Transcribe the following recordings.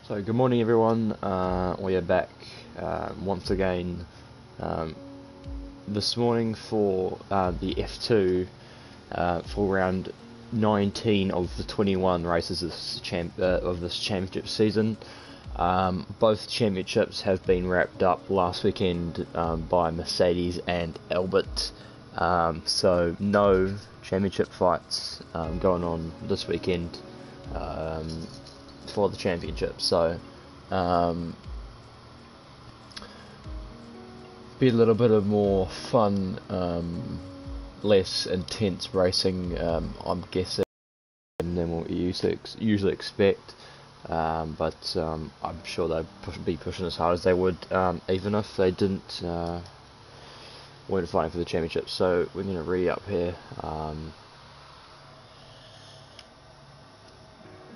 So good morning everyone, we are back once again this morning for the F2 for round 19 of the 21 races of this championship season. Both championships have been wrapped up last weekend by Mercedes and Albert, so no championship fights going on this weekend for the championship, so be a little bit of more fun, less intense racing, I'm guessing, than what we usually expect, but I'm sure they'd be pushing as hard as they would, even if they weren't fighting for the championship. So we're going to read up here.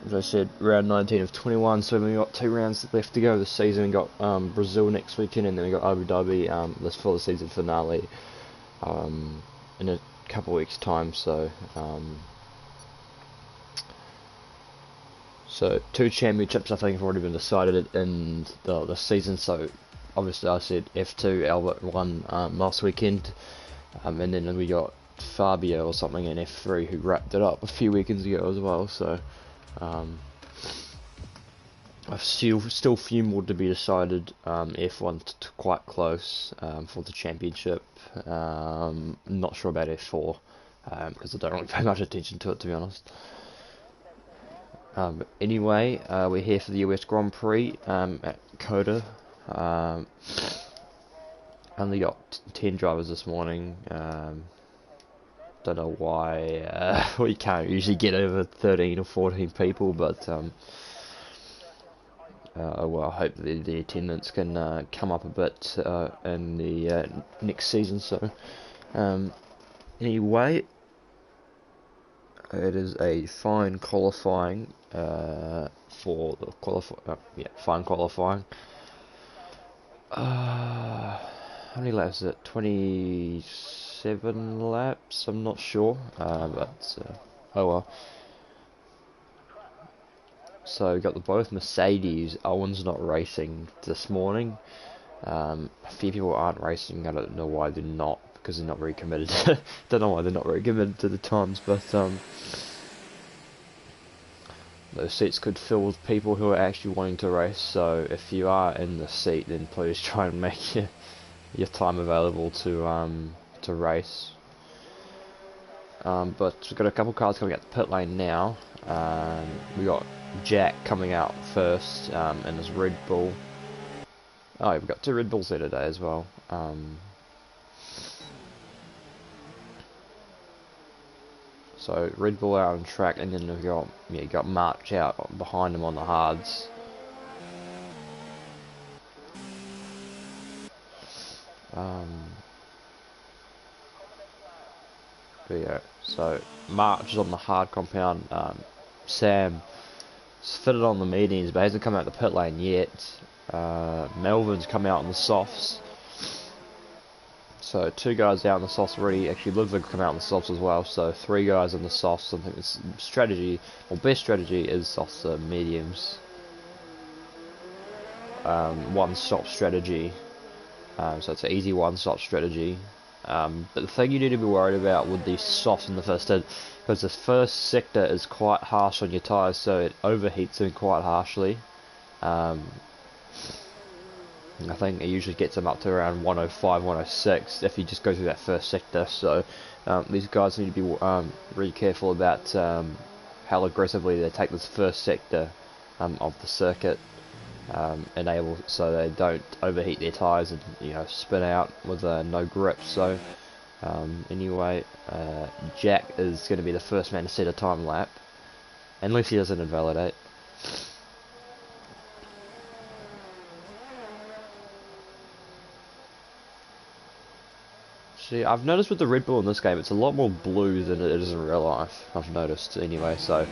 As I said, round 19 of 21, so we've got 2 rounds left to go this season. We've got Brazil next weekend, and then we've got Abu Dhabi this for the season finale in a couple of weeks' time. So, so 2 championships I think have already been decided in the season. So obviously I said F2, Albert won last weekend, and then we got Fabio or something in F3 who wrapped it up a few weekends ago as well. So I've still a few more to be decided. F1's quite close for the championship. Not sure about F4 because I don't really pay much attention to it, to be honest. But anyway, we're here for the US Grand Prix at Coda. Only got 10 drivers this morning. Don't know why we can't usually get over 13 or 14 people, but well, I hope the attendance can come up a bit in the next season. So anyway, it is a fine qualifying for the fine qualifying. How many laps is it? 27 laps? I'm not sure, but oh well. So we got both Mercedes. Owen's not racing this morning. A few people aren't racing. I don't know why they're not, because they're not very committed. Don't know why they're not very committed to the times, but those seats could fill with people who are actually wanting to race. So if you are in the seat, then please try and make your time available to race. But we've got a couple cars coming out the pit lane now. We got Jack coming out first in his Red Bull. Oh, we've got 2 Red Bulls there today as well. So Red Bull out on track, and then we've got March out behind him on the hards. Yeah, so March is on the hard compound. Sam is fitted on the mediums, but hasn't come out the pit lane yet. Melvin's come out on the softs. So 2 guys out on the softs already. Actually, Ludwig come out on the softs as well. So 3 guys on the softs. I think it's strategy, or best strategy, is softs to mediums. 1-stop strategy. So it's an easy 1-stop strategy. But the thing you need to be worried about with these softs in the first stint, because the first sector is quite harsh on your tyres, so it overheats them quite harshly. I think it usually gets them up to around 105, 106 if you just go through that first sector. So these guys need to be really careful about how aggressively they take this first sector of the circuit, so they don't overheat their tyres and spin out with no grip. So anyway, Jack is going to be the first man to set a time lap, unless he doesn't invalidate. See, I've noticed with the Red Bull in this game, it's a lot more blue than it is in real life. I've noticed anyway. So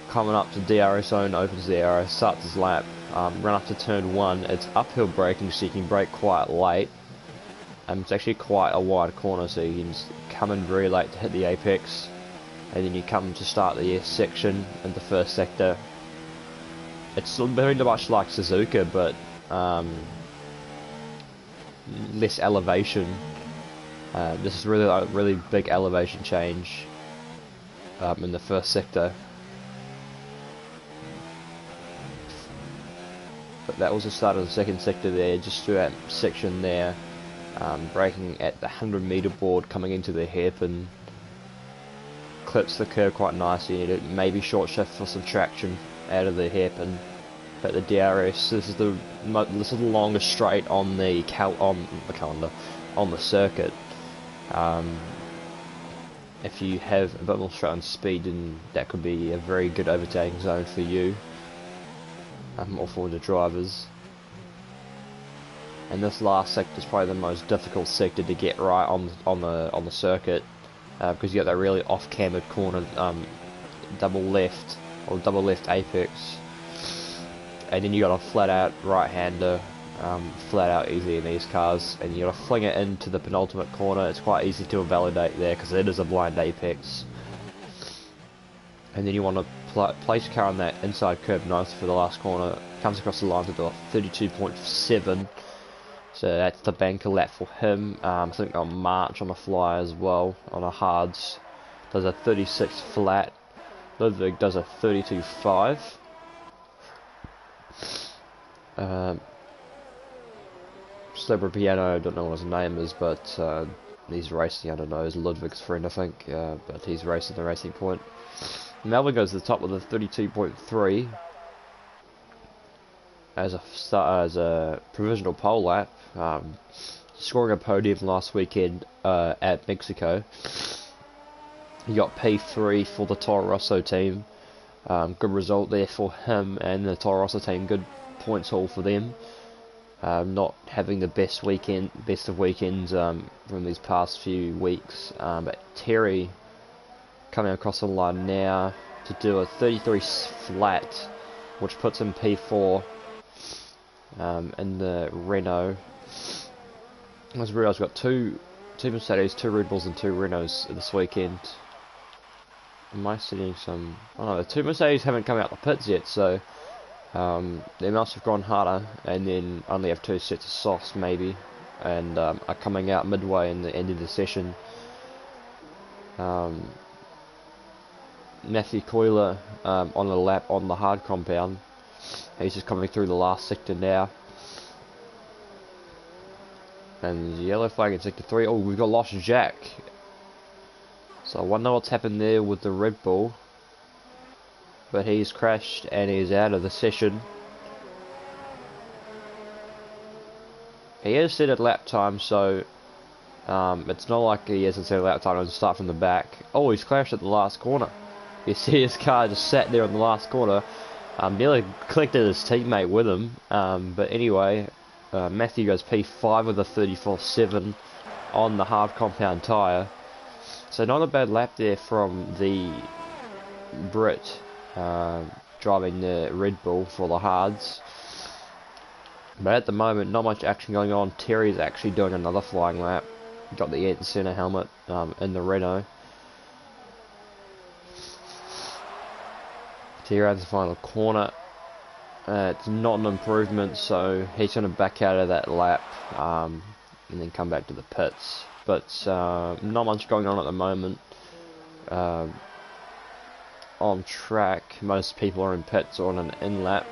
coming up to DRS zone, opens the DRS, starts his lap, run up to turn 1. It's uphill braking, so you can brake quite late. It's actually quite a wide corner, so you can come in very late to hit the apex, and then you come to start the S section in the first sector, It's very much like Suzuka, but less elevation. This is really a really big elevation change in the first sector. But that was the start of the second sector there, just through that section there, braking at the 100-meter board, coming into the hairpin. Clips the curve quite nicely, and it maybe short shift for some traction out of the hairpin. But the DRS, this is the longest straight on the on the circuit. If you have a bit more straight on speed, then that could be a very good overtaking zone for you, or for the drivers. And this last sector is probably the most difficult sector to get right on the circuit, because you got that really off-cambered corner, double left apex, and then you got a flat out right-hander, flat out easy in these cars, and you got to fling it into the penultimate corner. It's quite easy to invalidate there because it is a blind apex, and then you want to place your car on that inside curb nicely for the last corner. Comes across the line to do a 32.7. So that's the banker lap for him. I think on March on a fly as well, on a hards. Does a 36 flat. Ludwig does a 32.5. Slipper Piano, I don't know what his name is, but he's racing, I don't know, he's Ludwig's friend I think, but he's racing the Racing Point. Melbourne goes to the top with a 32.3. As a provisional pole lap, scoring a podium last weekend at Mexico. He got P3 for the Toro Rosso team. Good result there for him and the Toro Rosso team. Good points haul for them. Not having the best of weekends from these past few weeks. But Terry coming across the line now to do a 33 flat, which puts him P4. In the Renault. I just realised we've got two Mercedes, 2 Red Bulls and 2 Renaults this weekend. Am I seeing some... Oh no, the 2 Mercedes haven't come out the pits yet, so they must have gone harder, and then only have 2 sets of softs maybe, and are coming out midway in the end of the session. Matthew Coiler on a lap on the hard compound. He's just coming through the last sector now. And yellow flag in sector 3. Oh, we've got Lost Jack. So I wonder what's happened there with the Red Bull. But he's crashed and he's out of the session. He has set at lap time, so it's not like he hasn't set a lap time and start from the back. Oh, he's crashed at the last corner. You see his car just sat there in the last corner. Nearly collected his teammate with him, but anyway, Matthew goes P5 with a 34.7 on the hard compound tyre. So not a bad lap there from the Brit driving the Red Bull for the hards. But at the moment, not much action going on. Terry's actually doing another flying lap. Got the Ayrton Senna helmet in the Renault. Here at the final corner, it's not an improvement, so he's going to back out of that lap and then come back to the pits. But not much going on at the moment. On track, most people are in pits or on an in lap.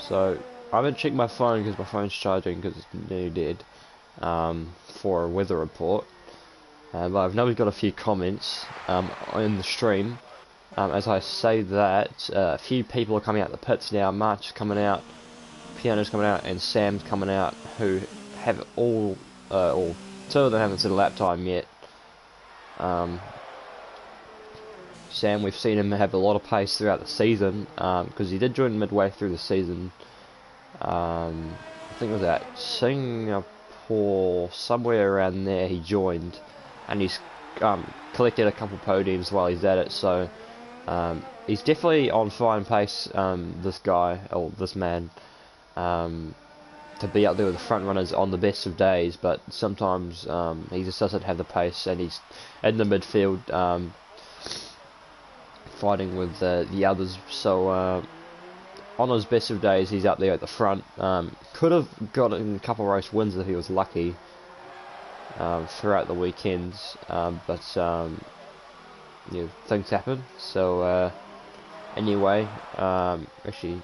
So I haven't checked my phone because my phone's charging because it's nearly dead for a weather report. But I've noticed got a few comments in the stream. As I say that, a few people are coming out the pits now. March is coming out, Piano's coming out, and Sam's coming out, who have all, or 2 of them haven't set a lap time yet. Sam, we've seen him have a lot of pace throughout the season, because he did join midway through the season. I think it was at Singapore, somewhere around there he joined, and he's collected a couple podiums while he's at it, so he's definitely on fine pace, this guy, or this man, to be up there with the front runners on the best of days, but sometimes he just doesn't have the pace, and he's in the midfield fighting with the others. So on his best of days, he's up there at the front. Could have gotten a couple of race wins if he was lucky throughout the weekends, but you know, things happen. So anyway, actually,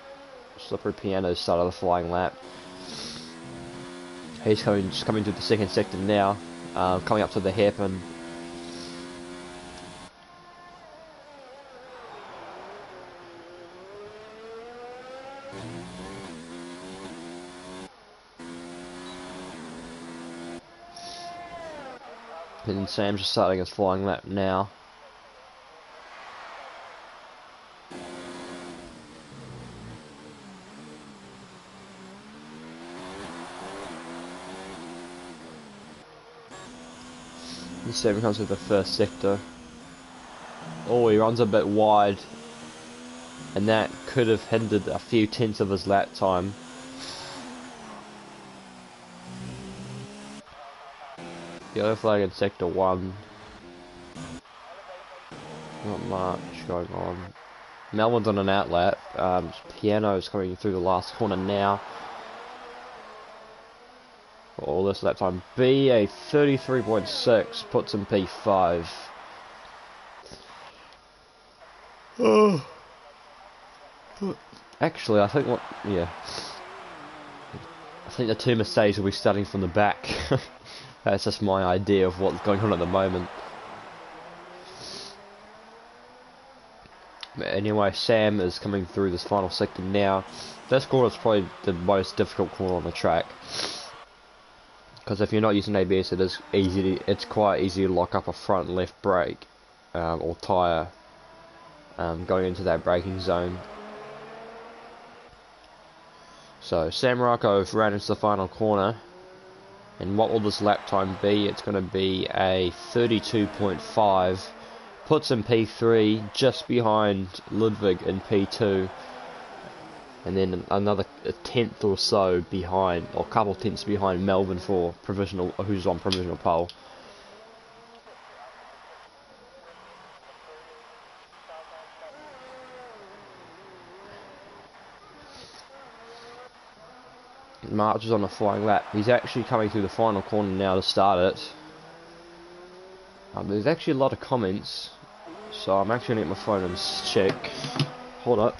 Slippery Piano started the flying lap. He's just coming to the second sector now, coming up to the hairpin. And Sam's just starting his flying lap now. And Sam comes to the first sector. Oh, he runs a bit wide, and that could have hindered a few tenths of his lap time. Yellow flag in sector 1. Not much going on. Melbourne's on an outlap. Piano's coming through the last corner now. All this lap time. B a 33.6 puts him P5. Oh. Actually, I think I think the two Mercedes will be starting from the back. That's just my idea of what's going on at the moment. But anyway, Sam is coming through this final sector now. This corner is probably the most difficult corner on the track, because if you're not using ABS, it's quite easy to lock up a front and left brake or tyre going into that braking zone. So Sam Rocco ran into the final corner. And what will this lap time be? It's going to be a 32.5. Puts him P3, just behind Ludwig in P2. And then another tenth or so behind, or a couple tenths behind Melbourne for provisional, who's on provisional pole. March is on a flying lap. He's actually coming through the final corner now to start it. There's actually a lot of comments, so I'm actually going to get my phone and check. Hold up.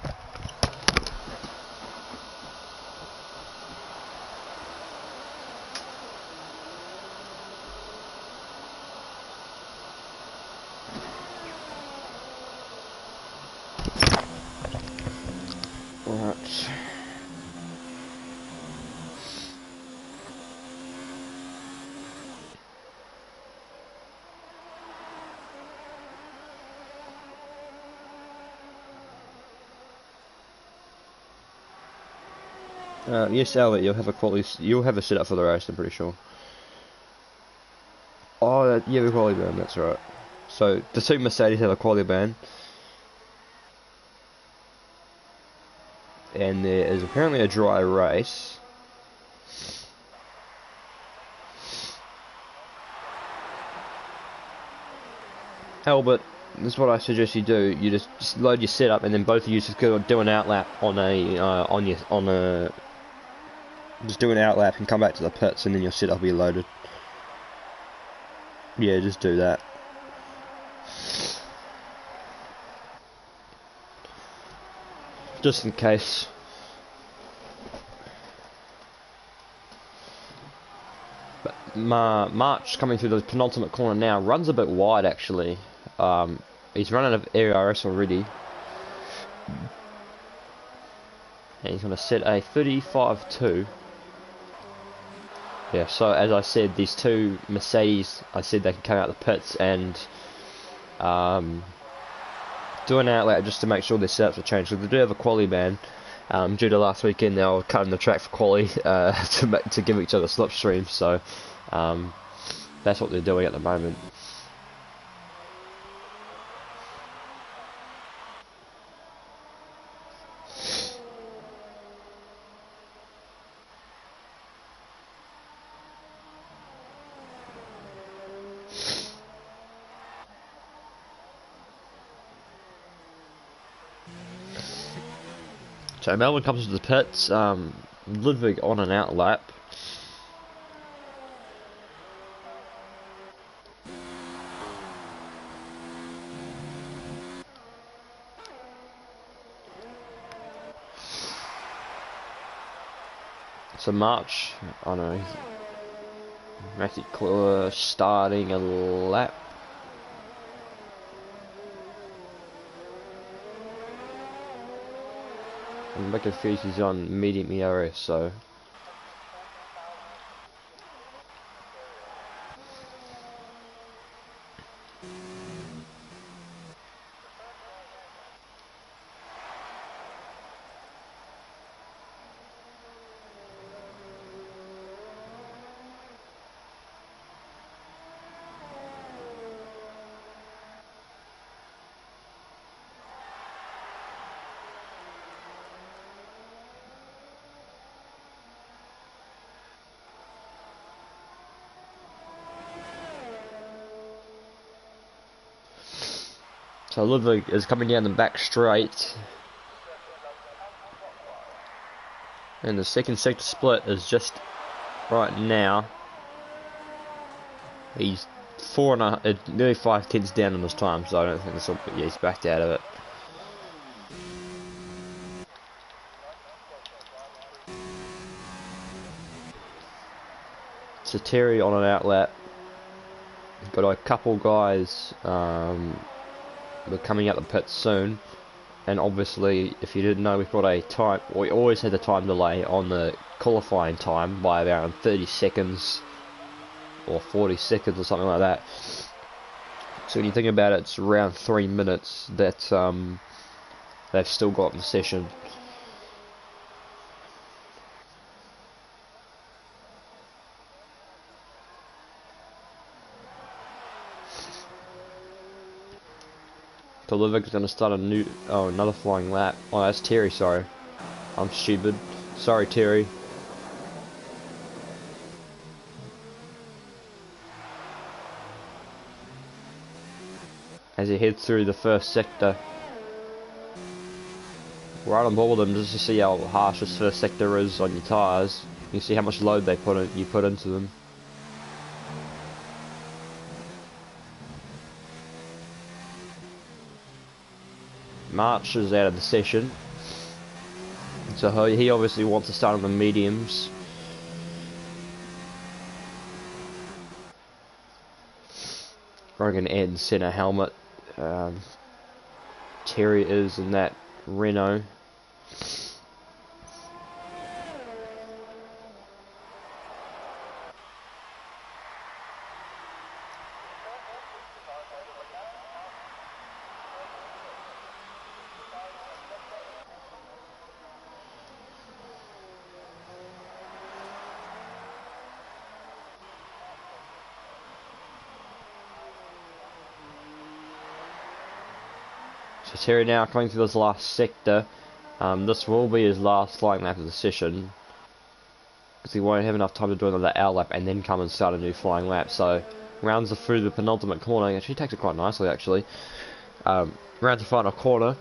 Alright. Yes, Albert, you'll have a setup for the race, I'm pretty sure. Oh, yeah, the quality ban, that's right. So, the two Mercedes have a quality ban. And there is apparently a dry race. Albert, this is what I suggest you do. You just load your setup, and then both of you just go do an outlap just do an outlap and come back to the pits, and then your setup will be loaded. Yeah, just do that. Just in case. But March coming through the penultimate corner now, runs a bit wide actually. He's running out of ARS already. And he's going to set a 35.2. Yeah, so as I said, these two Mercedes, I said they can come out the pits and do an outlap just to make sure their setups are changed. So they do have a quali ban. Due to last weekend, they were cutting the track for quali to give each other slipstreams. So that's what they're doing at the moment. So Melbourne comes to the pits. Ludwig on an out lap. So March, I know, Matthew Clure starting a lap. I'm a bit confused, he's on medium ERS, so. So Ludwig is coming down the back straight. And the second sector split is just right now. He's nearly 5 tenths down on his time, so I don't think this will, yeah, he's backed out of it. So Terry on an outlet. Got a couple guys we're coming out the pit soon, and obviously if you didn't know, we've got a time, we always had a time delay on the qualifying time by around 30 seconds or 40 seconds or something like that. So when you think about it, it's around 3 minutes that they've still got in the session. So Ludwig's going to start another flying lap. Oh, that's Terry, sorry. I'm stupid. Sorry, Terry. As he heads through the first sector. Right on board with them just to see how harsh this first sector is on your tyres. You can see how much load you put into them. March is out of the session, so he obviously wants to start on the mediums. Rogan Ed centre helmet. Terry is in that Renault. So Terry now coming through this last sector. This will be his last flying lap of the session, because he won't have enough time to do another hour lap and then come and start a new flying lap. So rounds through the penultimate corner. He actually takes it quite nicely, actually. Rounds the final corner.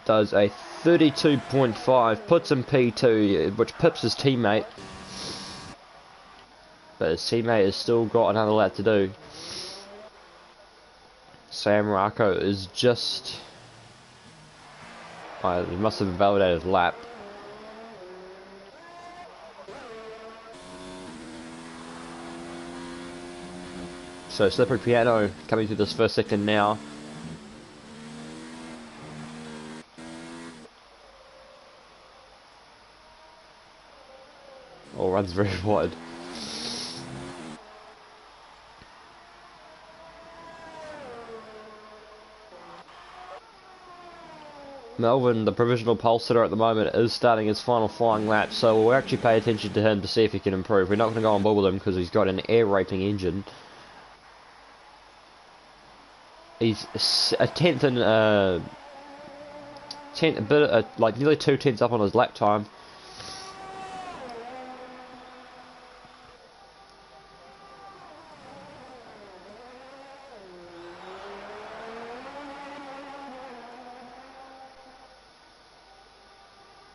Does a 32.5, puts him P2, which pips his teammate. But his teammate has still got another lap to do. Sam Rocco is just... he must have invalidated lap. So Slippery Piano coming through this first sector now. Oh, runs very wide. Melbourne, the provisional pole sitter at the moment, is starting his final flying lap, so we'll actually pay attention to him to see if he can improve. We're not going to go on board with him because he's got an air rating engine. He's a tenth and like nearly 2 tenths up on his lap time.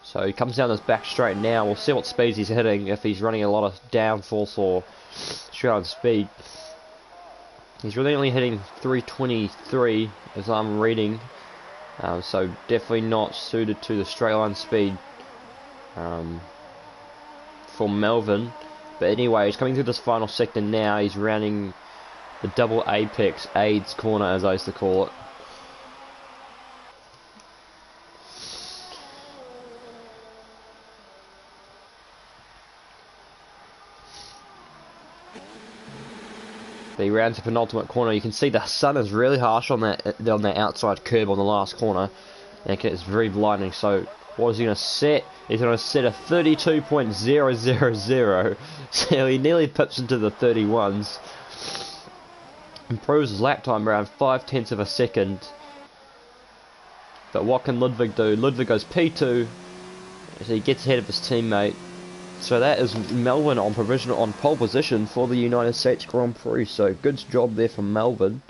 So he comes down this back straight now. We'll see what speeds he's hitting, if he's running a lot of downforce or straight on speed. He's really only hitting 323 as I'm reading. So definitely not suited to the straight line speed for Melvin. But anyway, he's coming through this final sector now. He's rounding the double apex, AIDS corner as I used to call it. But he rounds the penultimate corner. You can see the sun is really harsh on that outside curb on the last corner. And it's very blinding. So what is he going to set? He's going to set a 32.000. So he nearly pips into the 31s. Improves his lap time around 0.5 of a second. But what can Ludwig do? Ludwig goes P2. So he gets ahead of his teammate. So that is Melvin on pole position for the United States Grand Prix. So good job there from Melvin.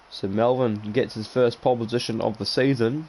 So Melvin gets his first pole position of the season.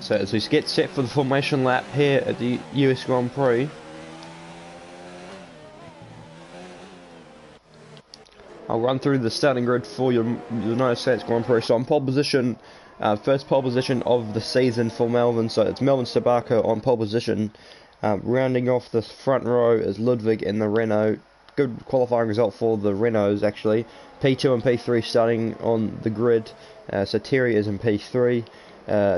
So as we get set for the formation lap here at the US Grand Prix. I'll run through the starting grid for your United States Grand Prix. So on pole position, first pole position of the season for Melvin. So it's Melvin Sabaka on pole position. Rounding off the front row is Ludwig in the Renault. Good qualifying result for the Renaults actually. P2 and P3 starting on the grid. So Terry is in P3.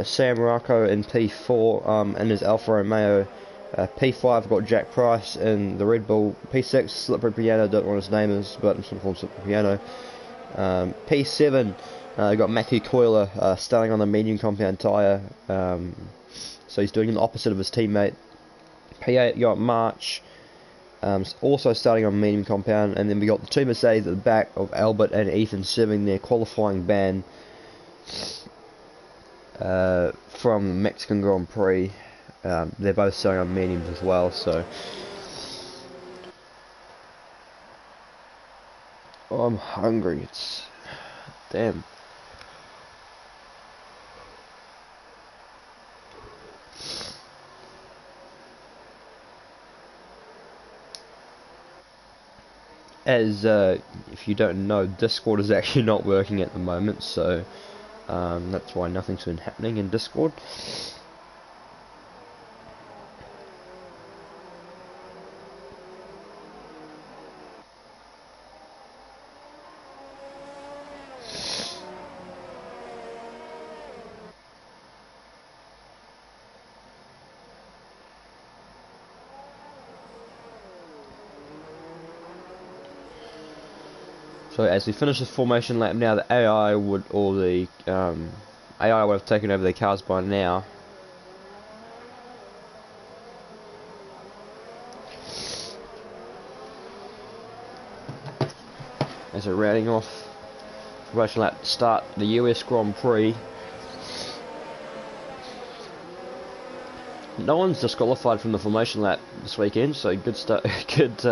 Sam Rocco in P4 and his Alfa Romeo. P5 got Jack Price in the Red Bull. P6 Slippery Piano, don't know what his name is, but I'm sort of called Slippery Piano. P7 got Matthew Coiler starting on the medium compound tyre, so he's doing the opposite of his teammate. P8 got March, also starting on medium compound, and then we got the two Mercedes at the back of Albert and Ethan serving their qualifying ban from the Mexican Grand Prix. They're both starting on mediums as well, so I'm hungry. It's damn. As if you don't know, Discord is actually not working at the moment, so that's why nothing's been happening in Discord. So as we finish the formation lap now, the AI would, or the AI would have taken over their cars by now. as we're rounding off formation lap to start the US Grand Prix. No one's disqualified from the formation lap this weekend, so good start, good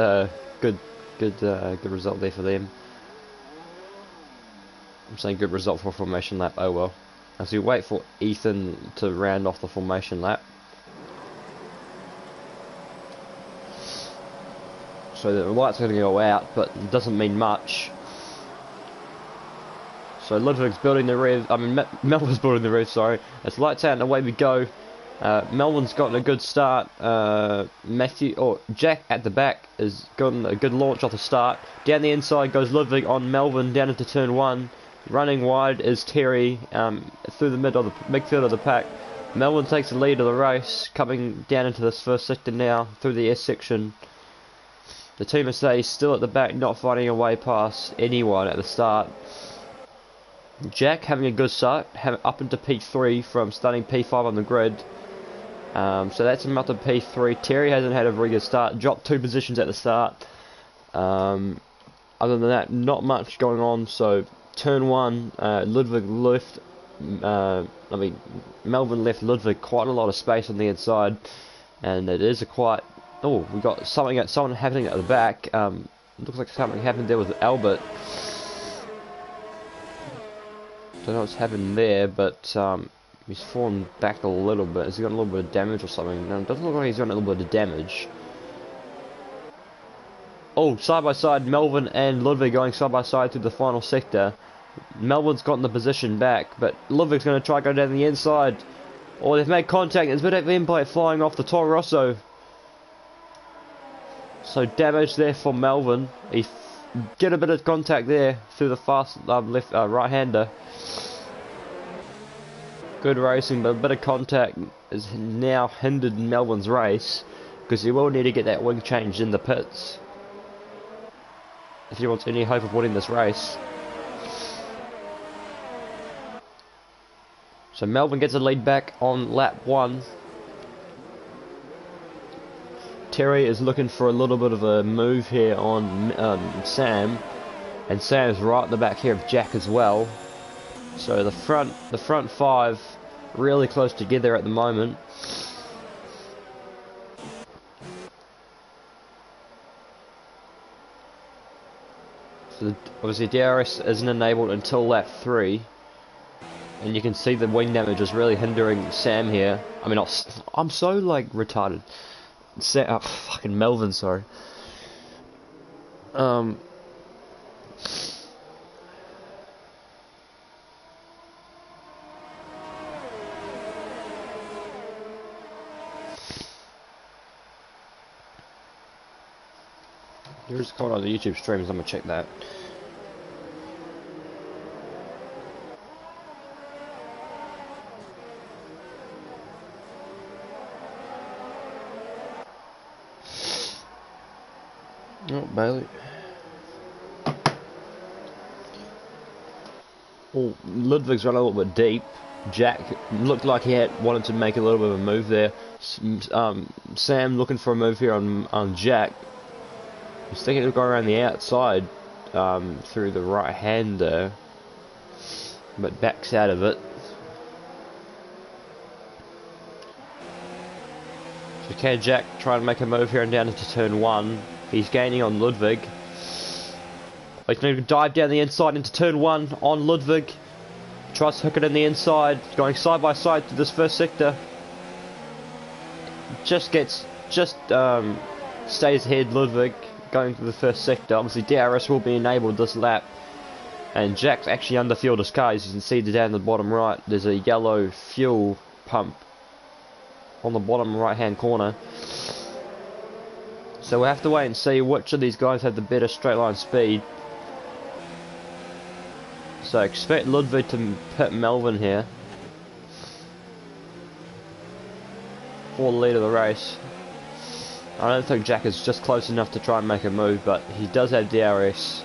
result there for them. I'm saying good result for formation lap. Oh well. As we wait for Ethan to round off the formation lap. So the light's going to go out, but it doesn't mean much. So Ludwig's building the rev. Melvin's building the rev. Sorry. As lights out and away we go. Melvin's gotten a good start. Jack at the back has gotten a good launch off the start. Down the inside goes Ludwig on Melvin down into turn 1. Running wide is Terry through the midfield of the pack. Melvin takes the lead of the race, coming down into this first sector now through the S section. The team of say still at the back, not fighting a way past anyone at the start. Jack having a good start, up into P3 from starting P5 on the grid. So that's him up to P3. Terry hasn't had a very good start, dropped 2 positions at the start. Other than that, not much going on. So turn 1, Ludwig left. Melvin left Ludwig quite a lot of space on the inside, and it is a quite. Oh, we got something happening at the back. Looks like something happened there with Albert. Don't know what's happened there, but he's fallen back a little bit. Has he got a little bit of damage or something? No, it doesn't look like he's got a little bit of damage. Oh, side by side, Melvin and Ludwig going side by side through the final sector. Melvin's gotten the position back, but Ludwig's going to try to go down the inside. Oh, they've made contact. There's a bit of impact flying off the Toro Rosso. So damage there for Melvin. He get a bit of contact there through the fast right-hander. Good racing, but a bit of contact has now hindered Melvin's race, because he will need to get that wing changed in the pits if he wants any hope of winning this race. So Melvin gets a lead back on lap 1. Terry is looking for a little bit of a move here on Sam, and Sam's right at the back here of Jack as well. So the front 5 really close together at the moment. So obviously DRS isn't enabled until lap 3, and you can see the wing damage is really hindering Sam here. I mean, I'm so like retarded. Fucking Melvin, sorry. Here's a comment on the YouTube streams. I'm gonna check that. Oh, Bailey. Oh, Ludwig's run a little bit deep. Jack looked like he wanted to make a little bit of a move there. Sam looking for a move here on Jack. He's thinking of going around the outside through the right hander, but backs out of it. So can Jack try and make a move here and down into turn 1? He's gaining on Ludwig. He's going to dive down the inside into turn 1 on Ludwig. Tries to hook it in the inside, going side by side through this first sector. Stays ahead Ludwig going through the first sector. Obviously DRS will be enabled this lap. And Jack's actually underfueled his car. As you can see down the bottom right, there's a yellow fuel pump on the bottom right hand corner. So we'll have to wait and see which of these guys have the better straight line speed. So expect Ludwig to pit Melvin here for the lead of the race. I don't think Jack is just close enough to try and make a move, but he does have DRS.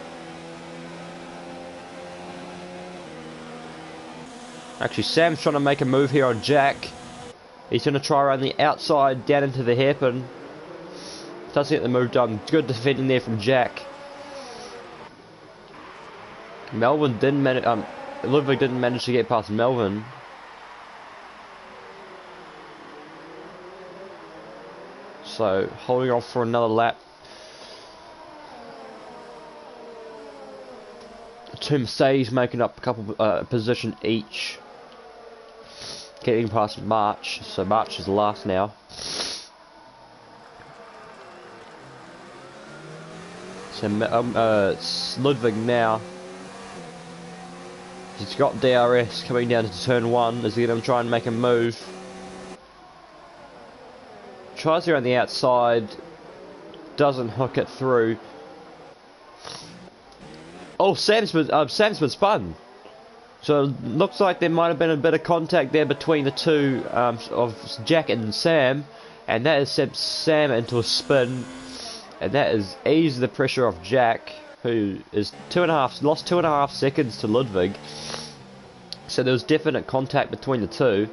Actually, Sam's trying to make a move here on Jack. He's going to try around the outside down into the hairpin. Doesn't get the move done. Good defending there from Jack. Melvin didn't manage. Ludwig didn't manage to get past Melvin. So holding off for another lap. Two Mercedes making up a couple position each. Getting past March. So March is last now. So it's Ludwig now. He's got DRS coming down to turn 1. Is he going to try and make a move? Tries to go on the outside. Doesn't hook it through. Oh, Sam's been spun. So it looks like there might have been a bit of contact there between the two of Jack and Sam. And that has sent Sam into a spin. And that has eased the pressure off Jack, who is lost 2.5 seconds to Ludwig. So there was definite contact between the two.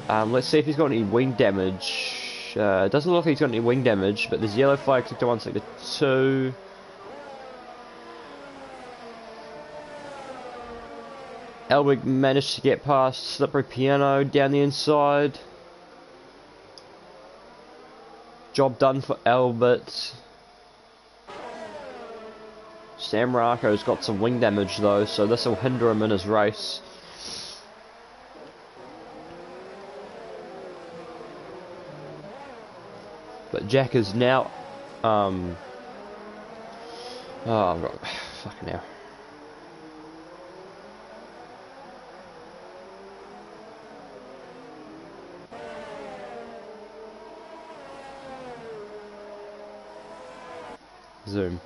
Let's see if he's got any wing damage. It doesn't look like he's got any wing damage, but there's yellow flag sector 1, sector 2. Elwig managed to get past Slippery Piano down the inside. Job done for Albert. Sam Rocco's got some wing damage though, so this will hinder him in his race. But Jack is now oh, I've got fucking hell. Zoom.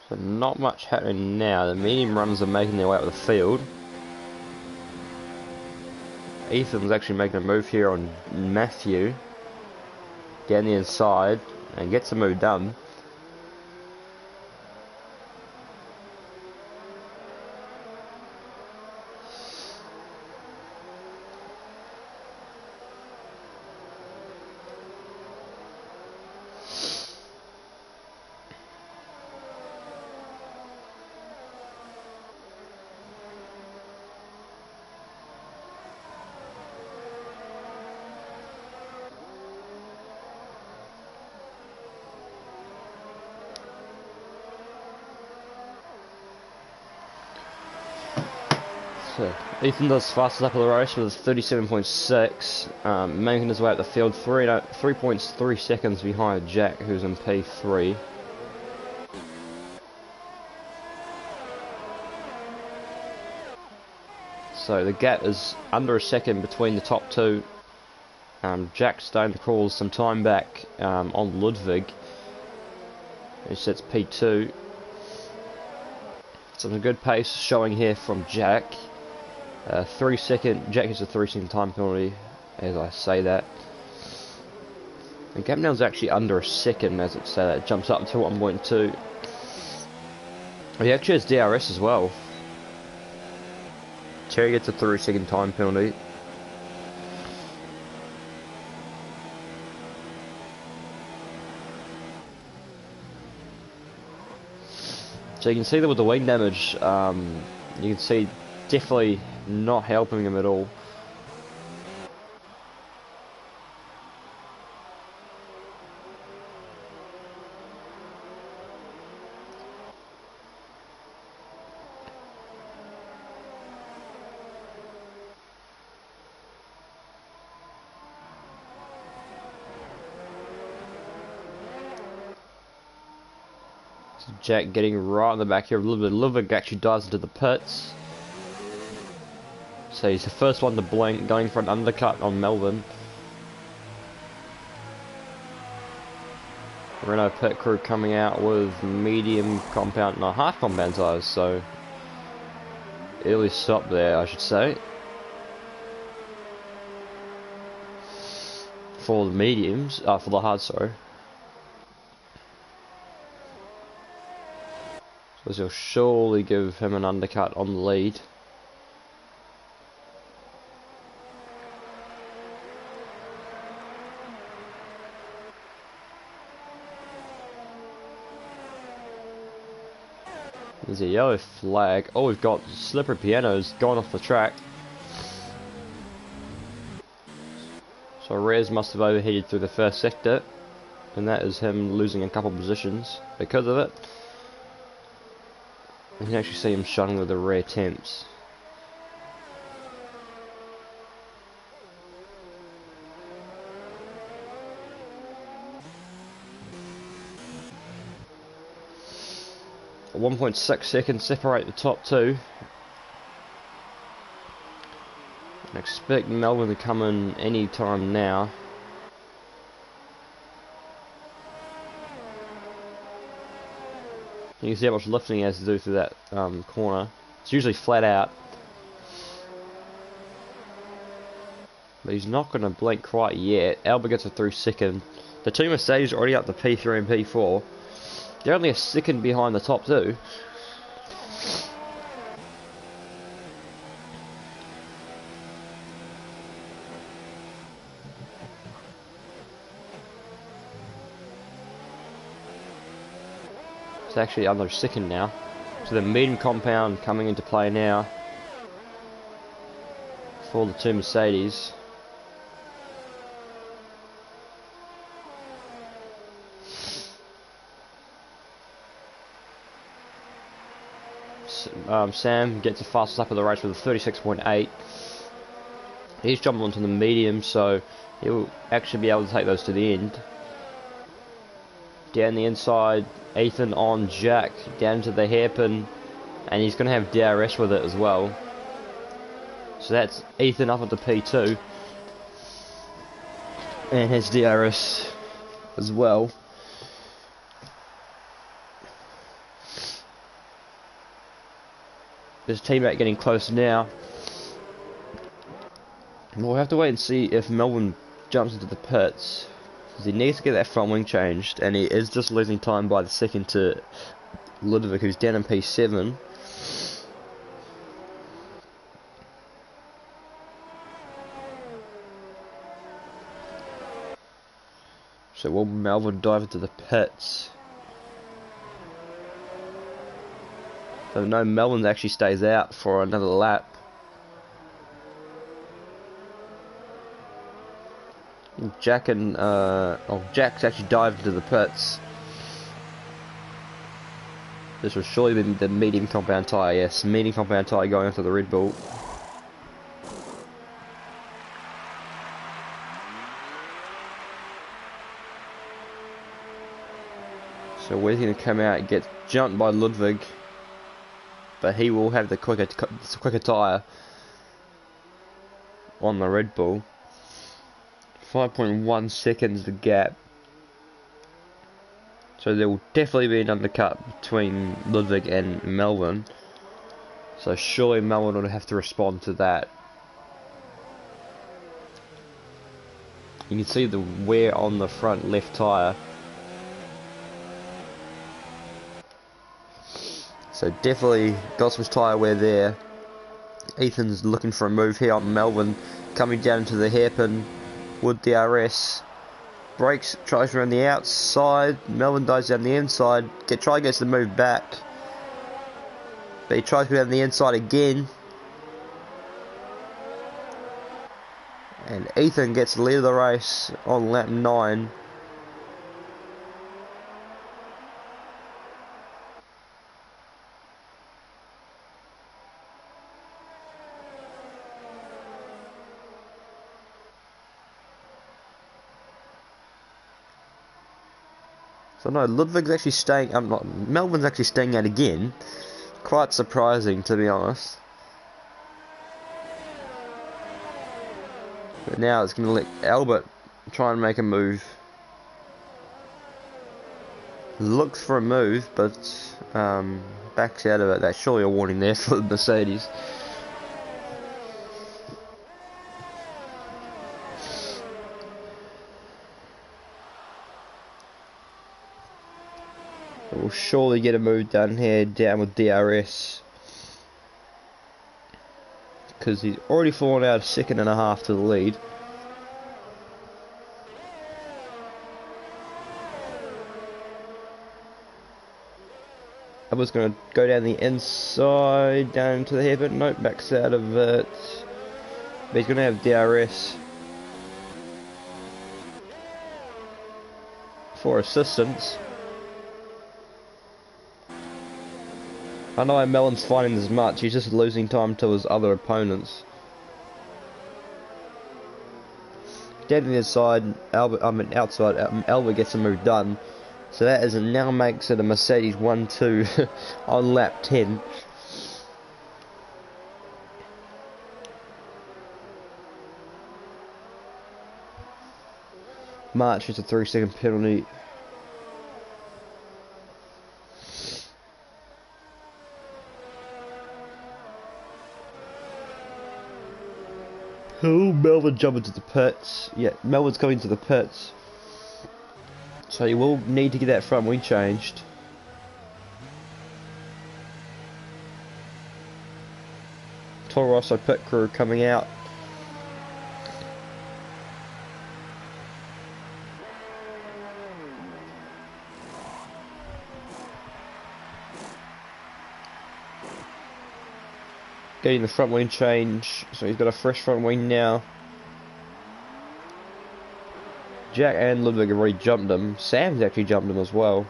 So not much happening now. The medium runners are making their way up the field. Ethan's actually making a move here on Matthew. Down the inside and gets the move done. So Ethan does fastest lap of the race with 37.6, making his way up the field 3.3 seconds behind Jack, who's in P3. So the gap is under a second between the top two. Jack's starting to crawl some time back on Ludwig, who sets P2. Some good pace showing here from Jack. Jack gets a 3-second time penalty as I say that. The gap now is actually under a second as it jumps up to 1.2. He actually has DRS as well. Terry gets a 3-second time penalty. So you can see that with the wing damage, you can see definitely not helping him at all. Jack getting right in the back here. A little bit. Ludwig actually dives into the pits. So he's the first one to blink, going for an undercut on Melbourne. Renault pit crew coming out with medium compound, no, half compound tires, so early stop there, I should say. For the mediums, for the hard, sorry. So he'll surely give him an undercut on the lead. There's a yellow flag. Oh, we've got slippery pianos going off the track. So Rez must have overheated through the first sector, and that is him losing a couple positions because of it. You can actually see him struggling with the rear temps. .6 seconds separate the top two. I expect Melbourne to come in any time now. You can see how much lifting he has to do through that corner. It's usually flat out. But he's not going to blink quite yet. Albert gets a through second. The two Mercedes are already up to P3 and P4. They're only a second behind the top two. It's actually under second now. So the medium compound coming into play now for the two Mercedes. Sam gets the fastest lap of the race with a 36.8. He's jumping onto the medium, so he'll actually be able to take those to the end. Down the inside, Ethan on Jack, down to the hairpin, and he's going to have DRS with it as well. So that's Ethan up at the P2, and his DRS as well. His teammate getting close now. We'll have to wait and see if Melbourne jumps into the pits. He needs to get that front wing changed, and he is just losing time by the second to Ludwig, who's down in P7. So will Melbourne dive into the pits? So no, Melbourne actually stays out for another lap. Jack and Jack's actually dived into the pits. This was surely the medium compound tyre, yes, medium compound tyre going onto the Red Bull. So we're going to come out and get jumped by Ludwig, but he will have the quicker tyre on the Red Bull. 5.1 seconds the gap. So there will definitely be an undercut between Ludwig and Melbourne. So surely Melbourne would have to respond to that. You can see the wear on the front left tyre. So definitely got some tyre wear there. Ethan's looking for a move here on Melbourne, coming down to the hairpin with DRS. Brakes, tries around the outside. Melbourne dives down the inside. Gets the move back, but he tries to go down the inside again. And Ethan gets the lead of the race on lap 9. So no, Ludwig's actually staying. Not Melbourne's actually staying out again. Quite surprising, to be honest. But now it's going to let Albert try and make a move. Looks for a move, but backs out of it. That's surely a warning there for Mercedes. We'll surely get a move done here, down with DRS. Because he's already fallen out a second and a half to the lead. I was going to go down the inside, down to the hairpin. Nope, backs out of it. But he's going to have DRS for assistance. I know Mellon's finding this much, he's just losing time to his other opponents. Down to the inside, outside, Albert gets a move done. So that is now makes it a Mercedes 1-2 on lap 10. March is a 3-second penalty. Oh, Melbourne jumping to the pits. Yeah, Melbourne's coming to the pits. So you will need to get that front wing changed. Toro Rosso pit crew coming out. Getting the front wing change, so he's got a fresh front wing now. Jack and Ludwig have already jumped him. Sam's actually jumped him as well.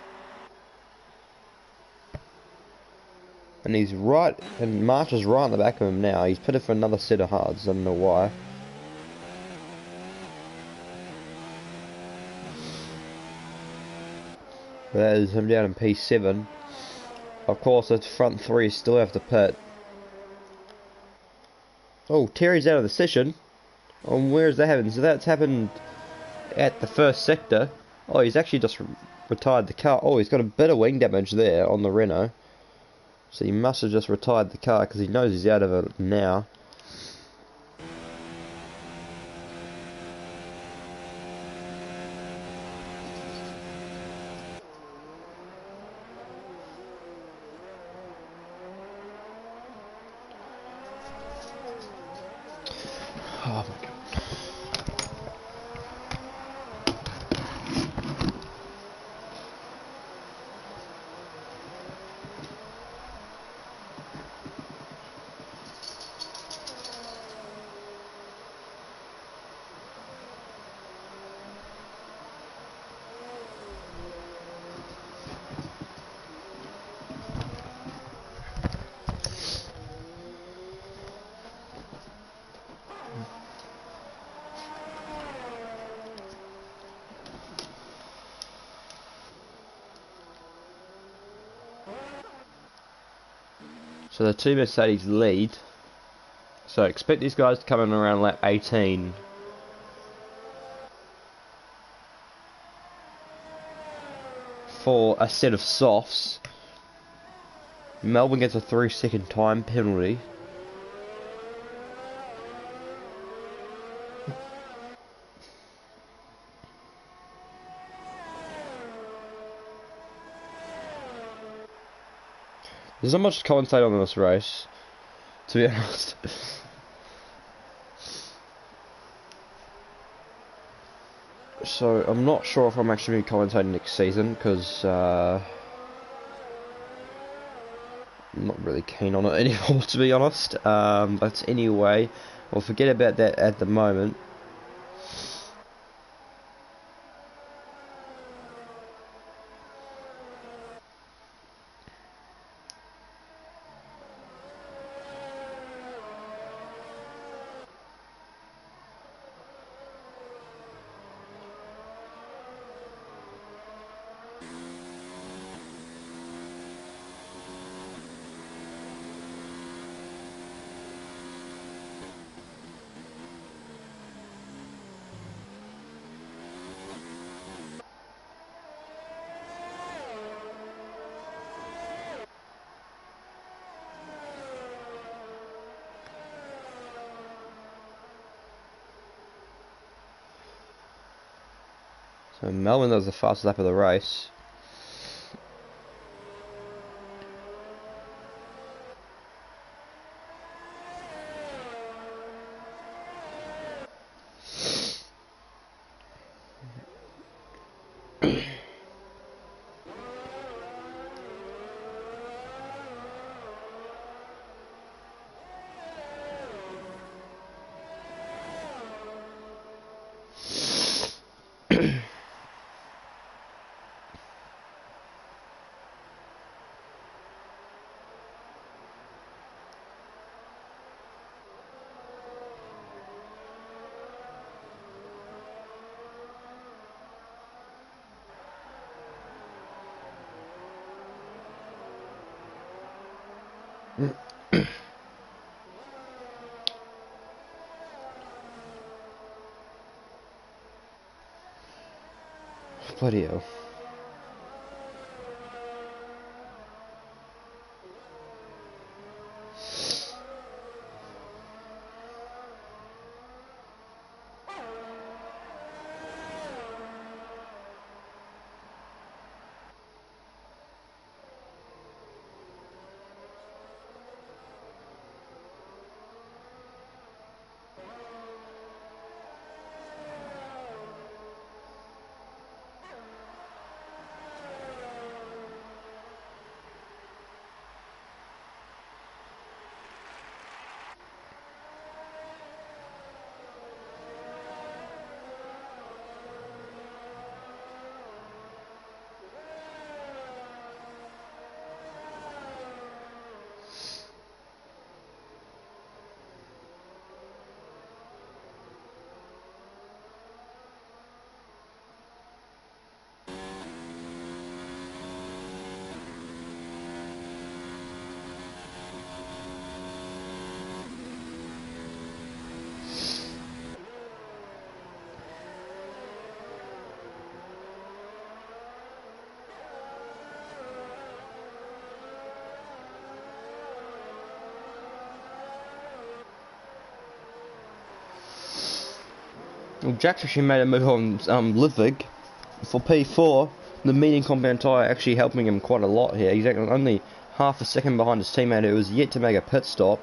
And he's right, and Marsh is right in the back of him now. He's pitted for another set of hards, I don't know why. But that is him down in P7. Of course, the front three still have to pit. Oh, Terry's out of the session. Oh, where is that happened? So that's happened at the first sector. Oh, he's actually just retired the car. Oh, he's got a bit of wing damage there on the Renault. So he must have just retired the car because he knows he's out of it now. Oh my god. So the two Mercedes lead. So expect these guys to come in around lap 18. For a set of softs. Melbourne gets a 3-second time penalty. There's not much to commentate on this race, to be honest. So I'm not sure if I'm actually going to be commentating next season because I'm not really keen on it anymore, to be honest. But anyway, we'll forget about that at the moment. So Melbourne does the fastest lap of the race. Bloody hell. Well, Jack's actually made a move on Ludwig for P4. The medium compound tyre actually helping him quite a lot here. He's only half a second behind his teammate who was yet to make a pit stop.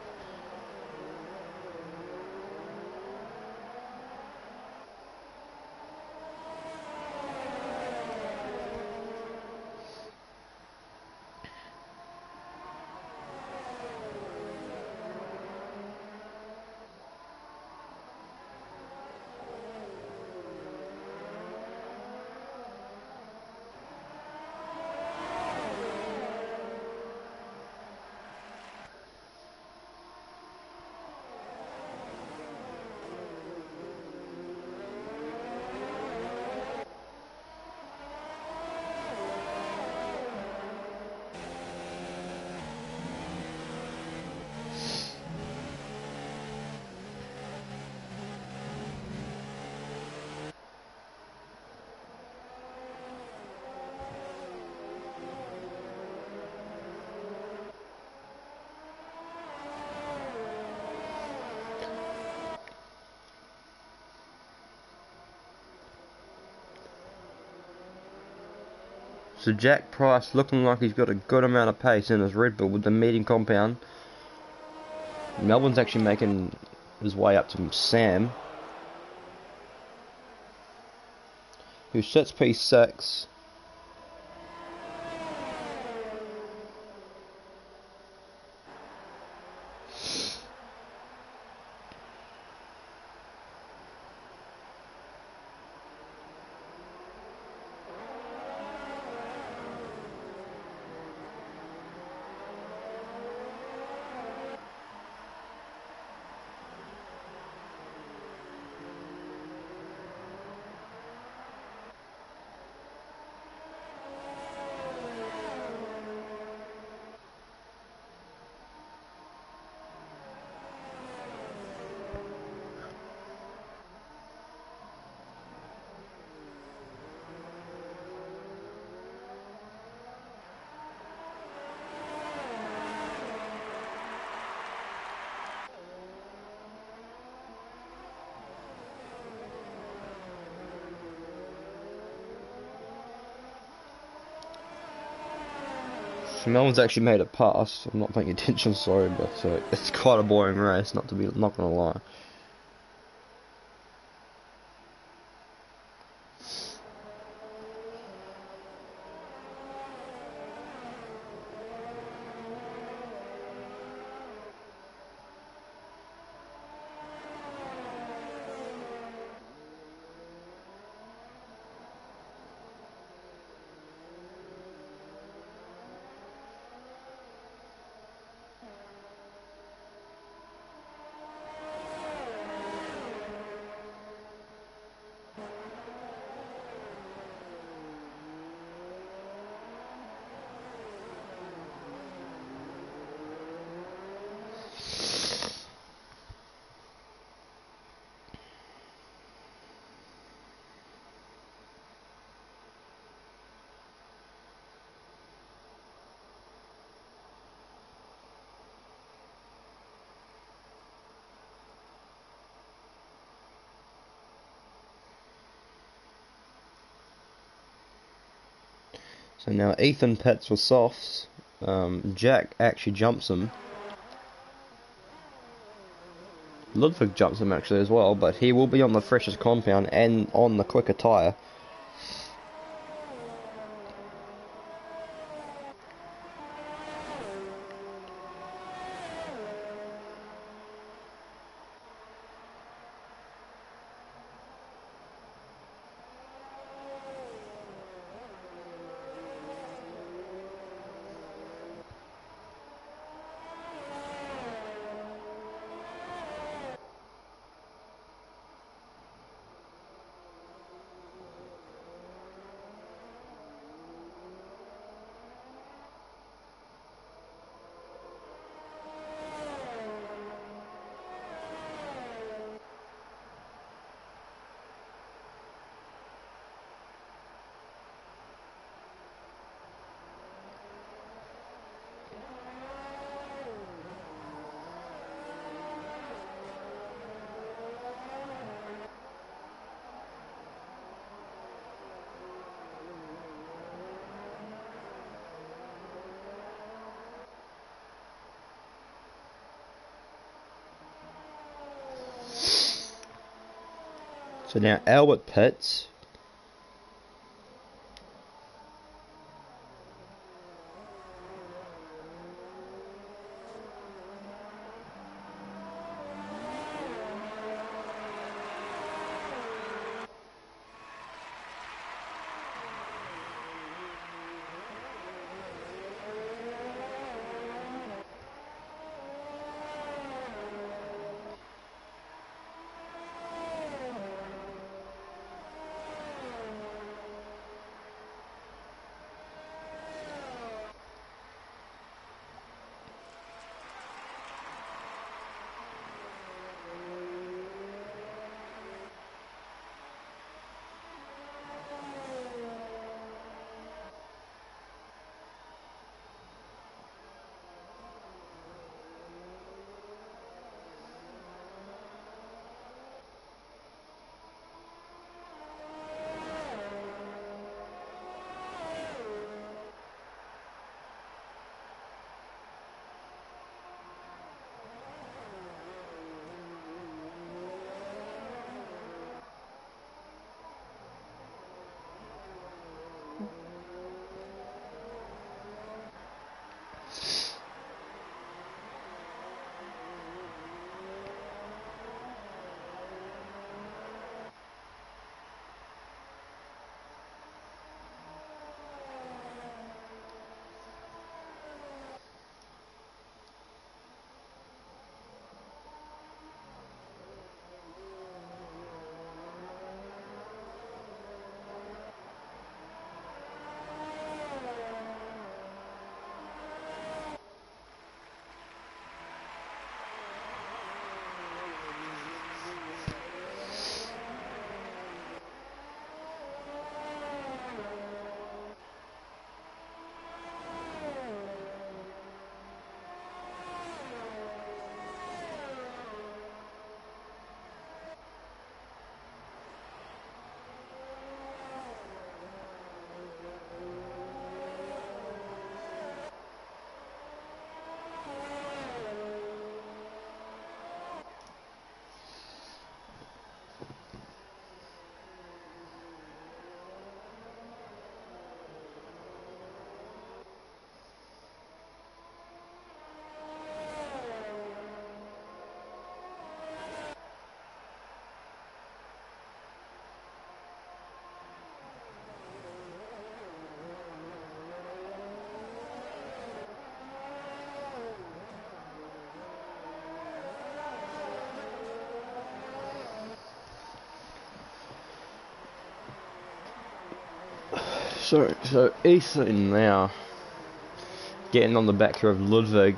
So Jack Price looking like he's got a good amount of pace in his Red Bull with the medium compound. Melbourne's actually making his way up to Sam, who sits P6. Melbourne's actually made it past. I'm not paying attention, sorry, but it's quite a boring race. Not gonna lie. So now Ethan pits with softs. Jack actually jumps him. Ludwig jumps him actually as well, but he will be on the freshest compound and on the quicker tyre. So now Albert pits. So Ethan now getting on the back here of Ludwig,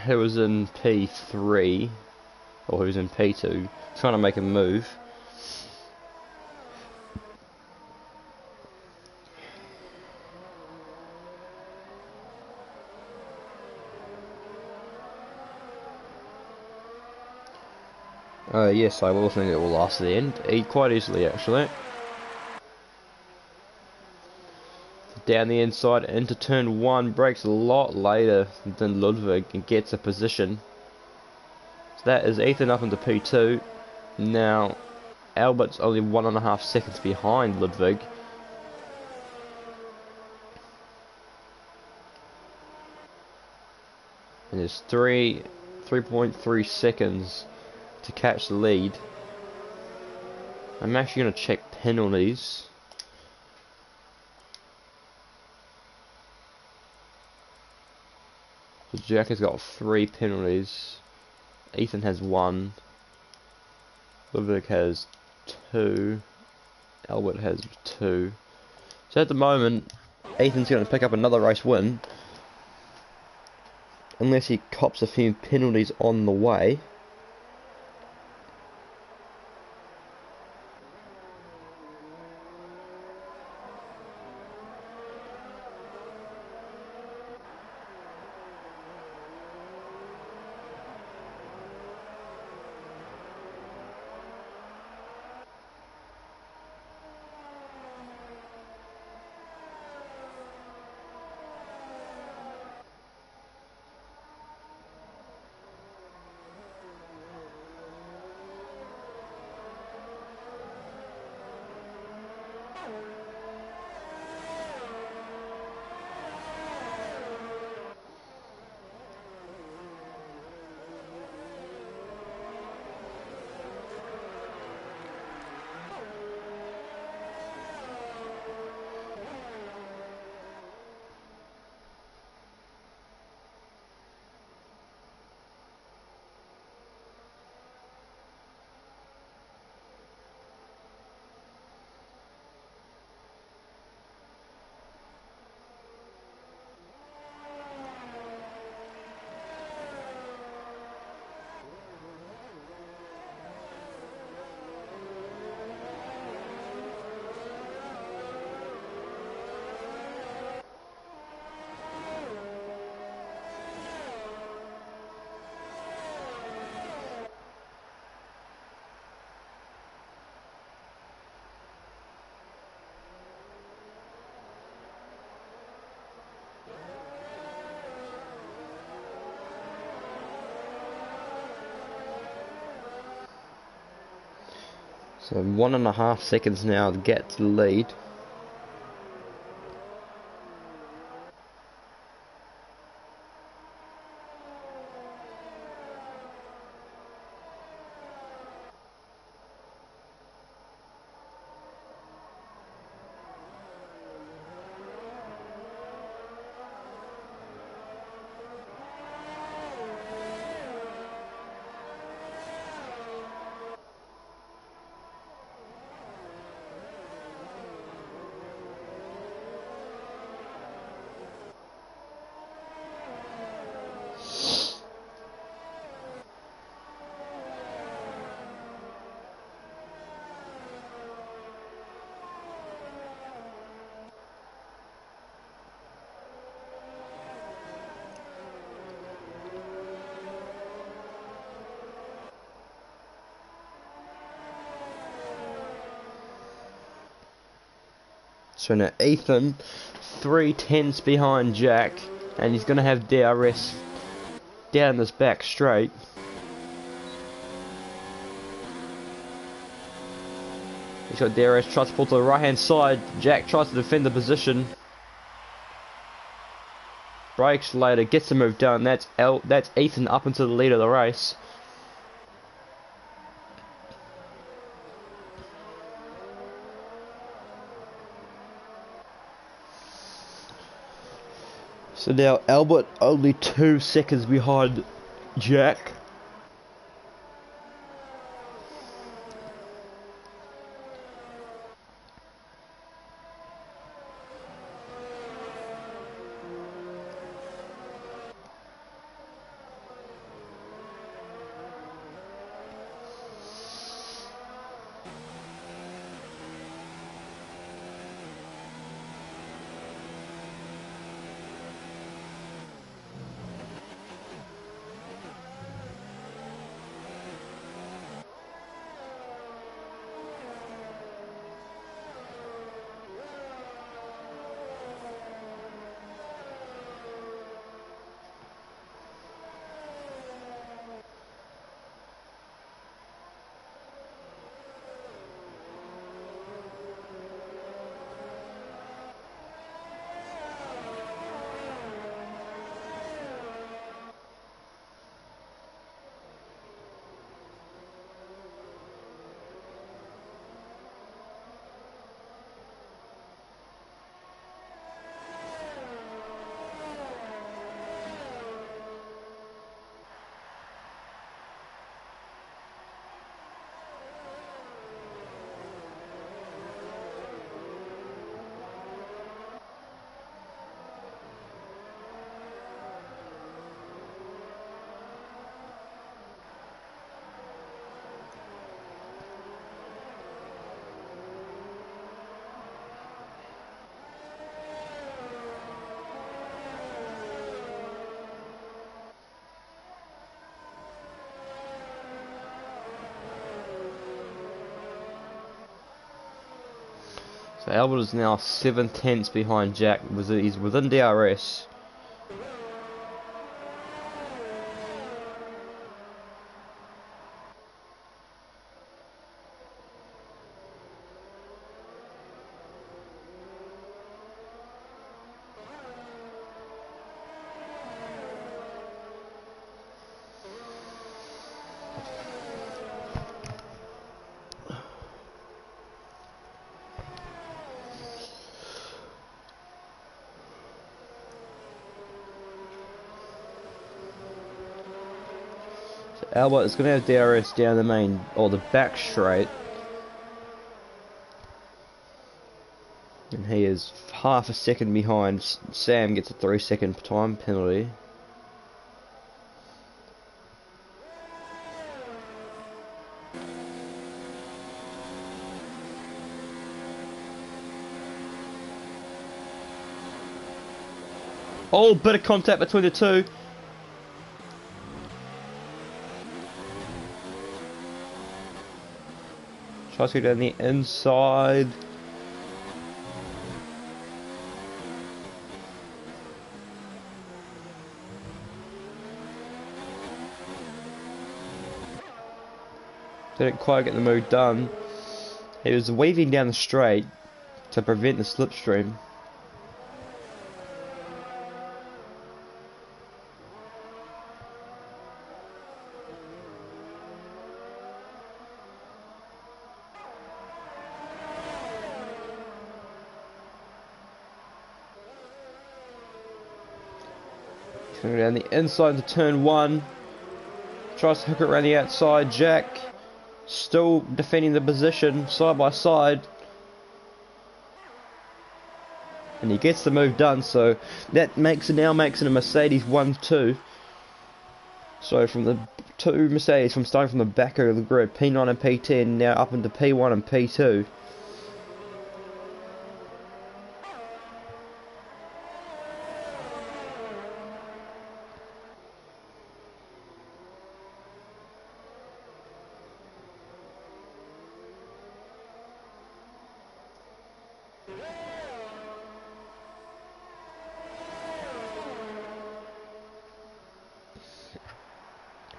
who was in P3, or who's in P2, trying to make a move. Yes, I will think it will last to the end, quite easily actually. Down the inside into turn 1, breaks a lot later than Ludwig and gets a position. So that is Ethan up into P2. Now Albert's only 1.5 seconds behind Ludwig. And there's 3.3 seconds to catch the lead. I'm actually going to check penalties. So Jack has got 3 penalties. Ethan has 1. Ludwig has 2. Albert has 2. So at the moment, Ethan's going to pick up another race win. Unless he cops a few penalties on the way. So 1.5 seconds now to get to the lead. So now Ethan, 3/10 behind Jack, and he's going to have DRS down this back straight. He's got DRS, tries to pull to the right hand side. Jack tries to defend the position. Brakes later, gets the move done. That's Ethan up into the lead of the race. So now Albert only 2 seconds behind Jack. So Albert is now 7 tenths behind Jack. He's within DRS. Albert is going to have DRS down the main, or the back straight. And he is half a second behind. Sam gets a 3-second time penalty. Oh, bit of contact between the two. Tries to go down the inside. Didn't quite get the move done. He was weaving down the straight to prevent the slipstream. Coming down the inside to turn 1. Tries to hook it around the outside. Jack still defending the position side by side. And he gets the move done, so that now makes it a Mercedes 1-2. So from the two Mercedes, from starting from the back of the grid, P9 and P10, now up into P1 and P2.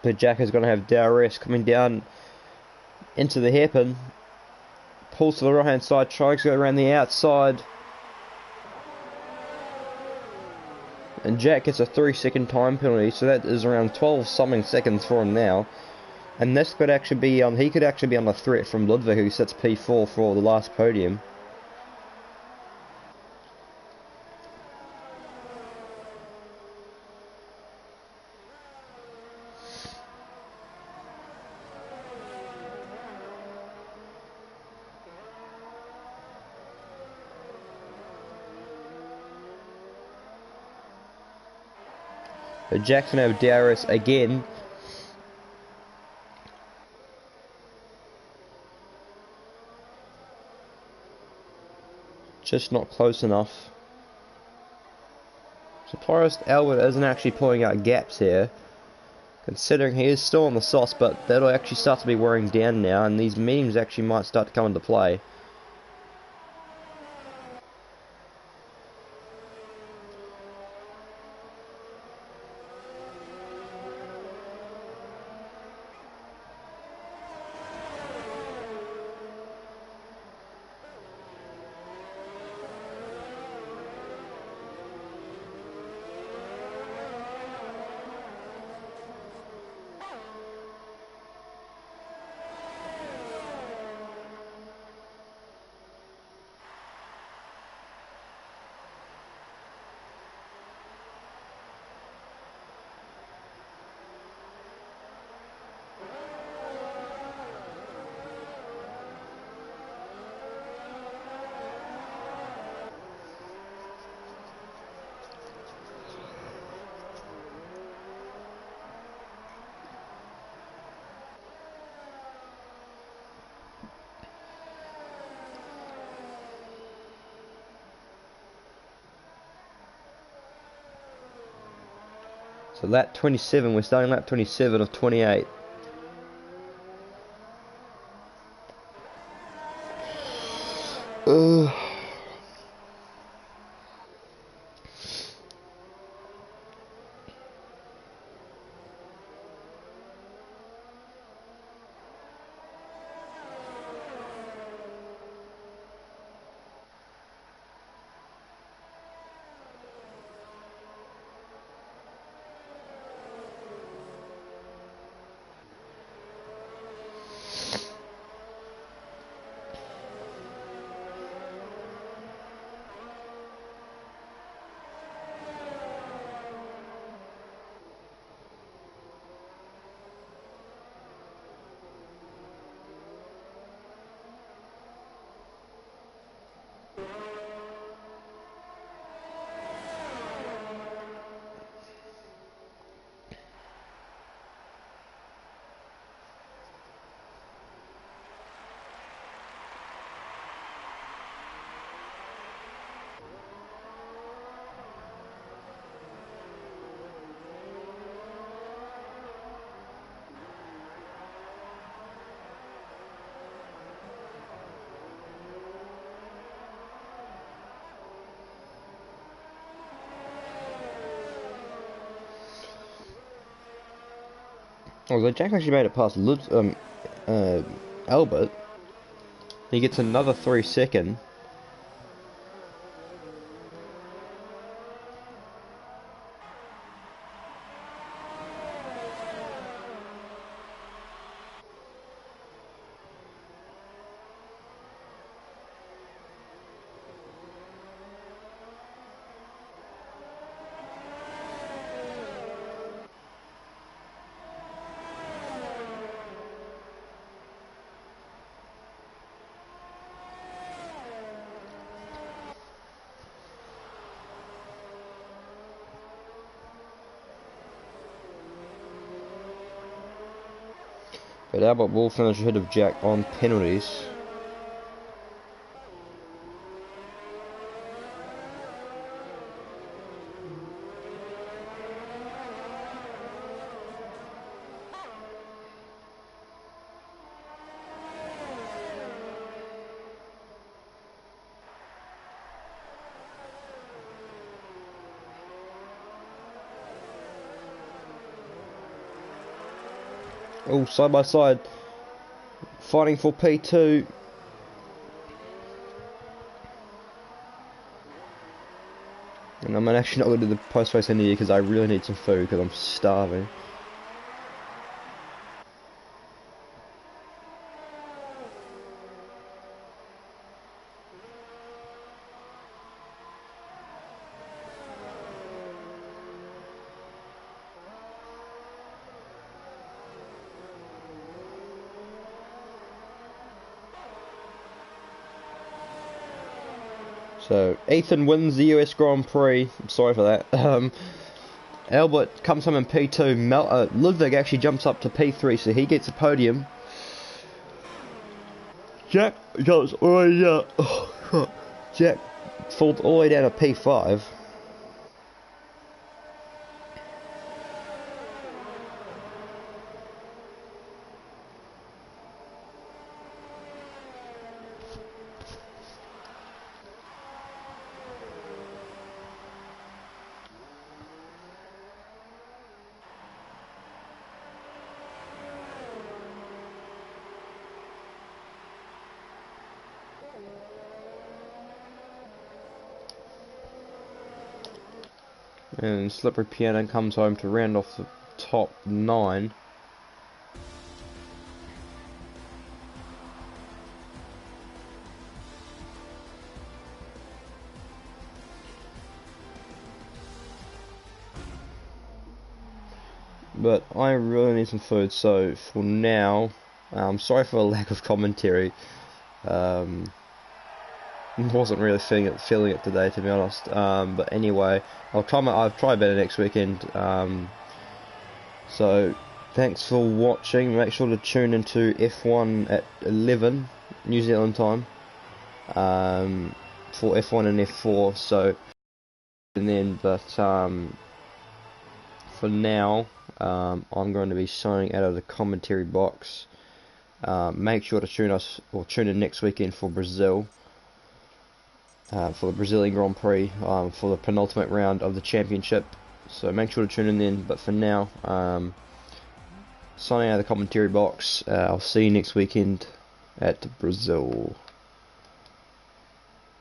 But Jack is going to have DRS coming down into the hairpin. Pulls to the right hand side, tries to go around the outside. And Jack gets a 3-second time penalty, so that is around 12 something seconds for him now. And this could actually be he could actually be on the threat from Ludwig, who sits P4 for the last podium. Jackson over DRS again. Just not close enough. Surprised Albert isn't actually pulling out gaps here, considering he is still on the sauce, but that'll actually start to be wearing down now, and these meetings actually might start to come into play. So lap 27, we're starting lap 27 of 28. Oh, so Jack actually made it past Albert. He gets another 3 second. But Albert will finish ahead of Jack on penalties. Oh, side by side, fighting for P2. And I'm actually not going to do the post-race end of the year because I really need some food because I'm starving. So Ethan wins the US Grand Prix. I'm sorry for that. Albert comes home in P2. Ludwig actually jumps up to P3, so he gets a podium. Jack goes all the way down. Jack falls all the way down to P5. And Slippery Piano comes home to round off the top 9. But I really need some food, so for now, sorry for the lack of commentary. Wasn't really feeling it today, to be honest. But anyway, I'll try better next weekend. So thanks for watching. Make sure to tune into F1 at 11 New Zealand time for F1 and F4. So and then, but for now, I'm going to be signing out of the commentary box. Make sure to tune in next weekend for Brazil. For the Brazilian Grand Prix, for the penultimate round of the championship. So make sure to tune in then. But for now, signing out of the commentary box. I'll see you next weekend at Brazil.